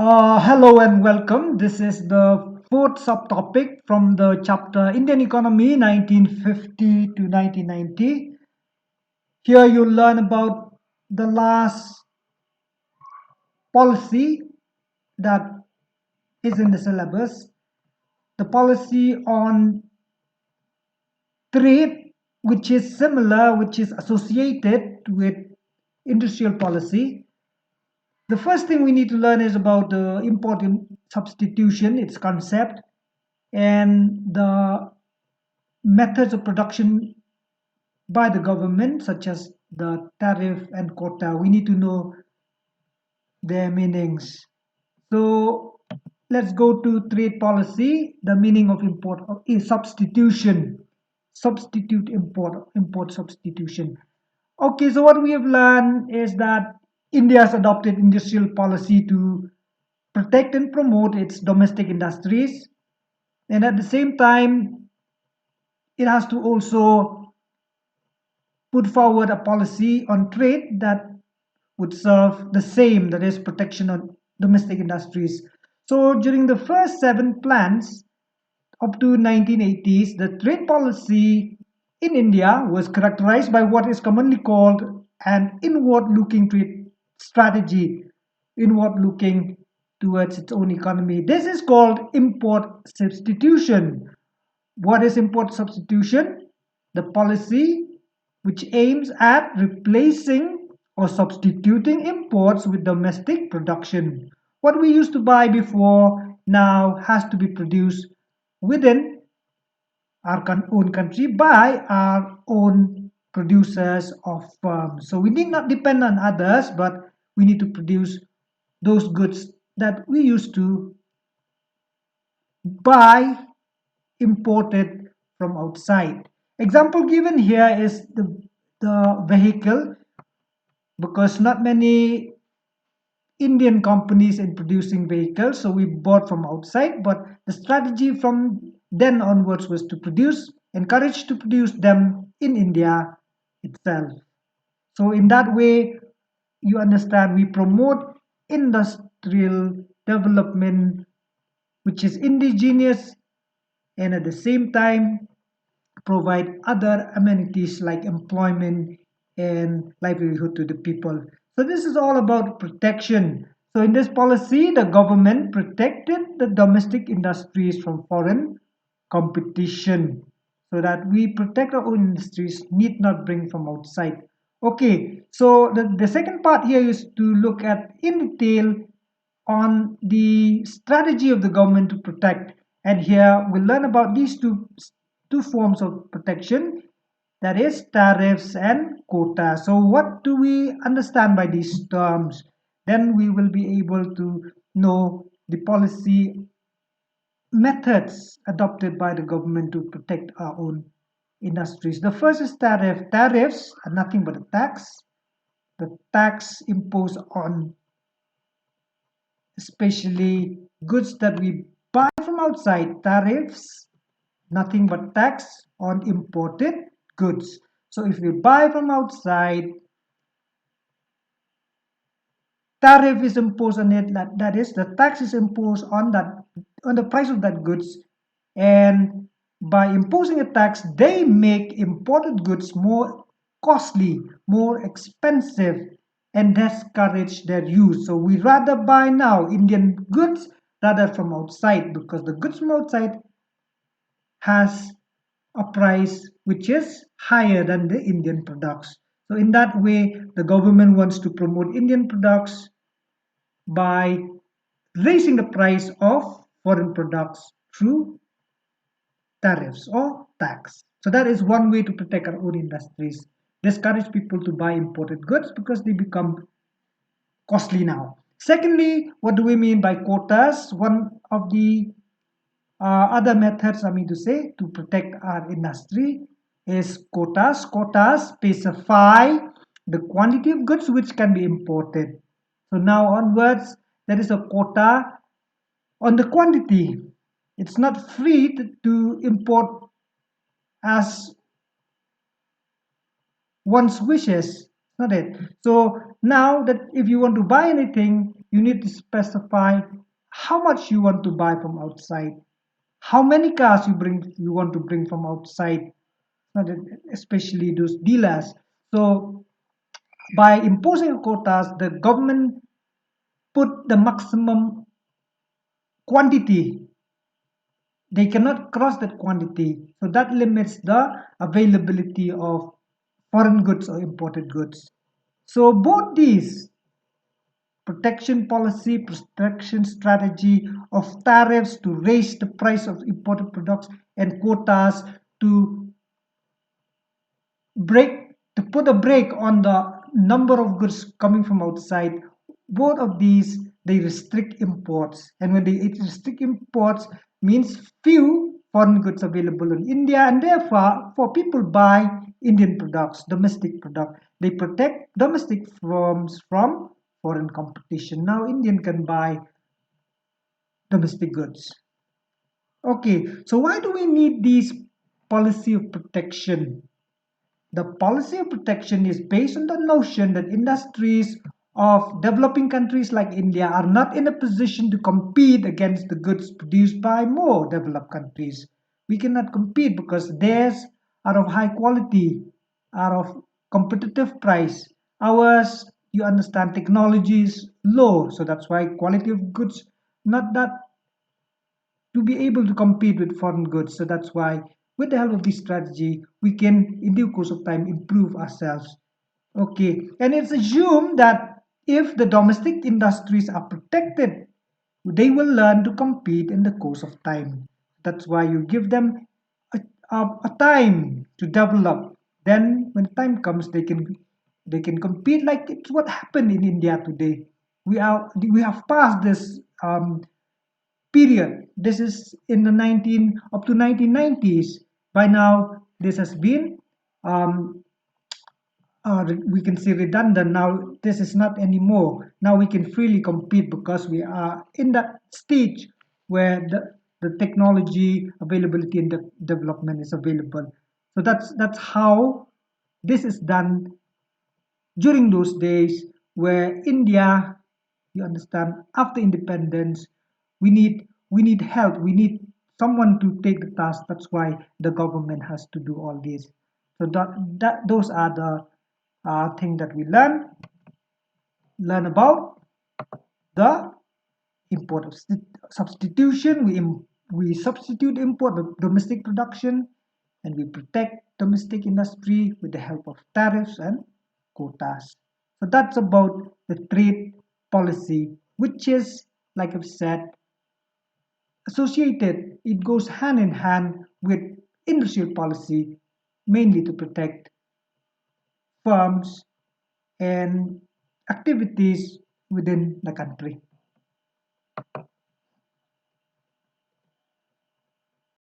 Hello and welcome. This is the fourth subtopic from the chapter Indian Economy 1950 to 1990. Here you'll learn about the last policy that is in the syllabus, the policy on trade, which is similar, which is associated with industrial policy. The first thing we need to learn is about the import substitution, its concept, and the methods of production by the government, such as the tariff and quota. We need to know their meanings. So let's go to trade policy. The meaning of import is substitution. Substitute import, import substitution. Okay, so what we have learned is that India has adopted industrial policy to protect and promote its domestic industries, and at the same time it has to also put forward a policy on trade that would serve the same, that is protection on domestic industries. So during the first seven plans up to 1980s, the trade policy in India was characterized by what is commonly called an inward-looking trade strategy, inward-looking towards its own economy. This is called import substitution. What is import substitution? The policy which aims at replacing or substituting imports with domestic production. What we used to buy before now has to be produced within our own country by our own producers of firms. So we need not depend on others, but we need to produce those goods that we used to buy imported from outside. Example given here is the vehicle, because not many Indian companies in producing vehicles, so we bought from outside, but the strategy from then onwards was to encourage to produce them in India itself. So in that way, you understand, we promote industrial development which is indigenous, and at the same time provide other amenities like employment and livelihood to the people. So this is all about protection. So in this policy, the government protected the domestic industries from foreign competition, so that we protect our own industries, need not bring from outside. Okay, so the second part here is to look at in detail on the strategy of the government to protect. And here we'll learn about these two forms of protection, that is tariffs and quota. So what do we understand by these terms? Then we will be able to know the policy methods adopted by the government to protect our own industries. The first is tariff. Tariffs are nothing but a tax. The tax imposed on especially goods that we buy from outside. Tariffs, nothing but tax on imported goods. So if we buy from outside, tariff is imposed on it. That is, the tax is imposed on the price of that goods, and by imposing a tax, they make imported goods more costly, more expensive, and discourage their use. So we rather buy now Indian goods rather from outside, because the goods from outside has a price which is higher than the Indian products. So in that way, the government wants to promote Indian products by raising the price of foreign products through tariffs or tax. So that is one way to protect our own industries. Discourage people to buy imported goods because they become costly now. Secondly, what do we mean by quotas? One of the other methods, I mean to say, to protect our industry is quotas. Quotas specify the quantity of goods which can be imported. So now onwards, there is a quota on the quantity. It's not free to import as one's wishes, not it? So Now that if you want to buy anything, you need to specify how much you want to buy from outside, how many cars you want to bring from outside, especially those dealers. So by imposing quotas, the government put the maximum quantity. They cannot cross that quantity. So that limits the availability of foreign goods or imported goods. So both these protection policy, protection strategy of tariffs to raise the price of imported products and quotas to put a brake on the number of goods coming from outside. Both of these, they restrict imports, and when they restrict imports means few foreign goods available in India, and therefore for people buy Indian products, domestic product. They protect domestic firms from foreign competition. Now Indian can buy domestic goods. Okay, so why do we need these policy of protection? The policy of protection is based on the notion that industries of developing countries like India are not in a position to compete against the goods produced by more developed countries. We cannot compete because theirs are of high quality, are of competitive price. Ours, you understand, technology is low, so that's why quality of goods not that to be able to compete with foreign goods. So that's why, with the help of this strategy, we can, in due course of time, improve ourselves. Okay, and it's assumed that if the domestic industries are protected, they will learn to compete in the course of time. That's why you give them a time to develop. Then, when time comes, they can compete like it's what happened in India today. We have passed this period. This is in the 19 up to 1990s. By now, this has been um, we can say redundant. Now this is not anymore. Now we can freely compete because we are in that stage where the technology availability and the development is available. So that's how this is done during those days where India, you understand, after independence, we need help. We need someone to take the task. That's why the government has to do all this. So that those are the things that we learn about the import of substitution. We substitute import with domestic production, and we protect domestic industry with the help of tariffs and quotas. So that's about the trade policy, which is, like I've said, associated. It goes hand in hand with industrial policy, mainly to protect firms and activities within the country.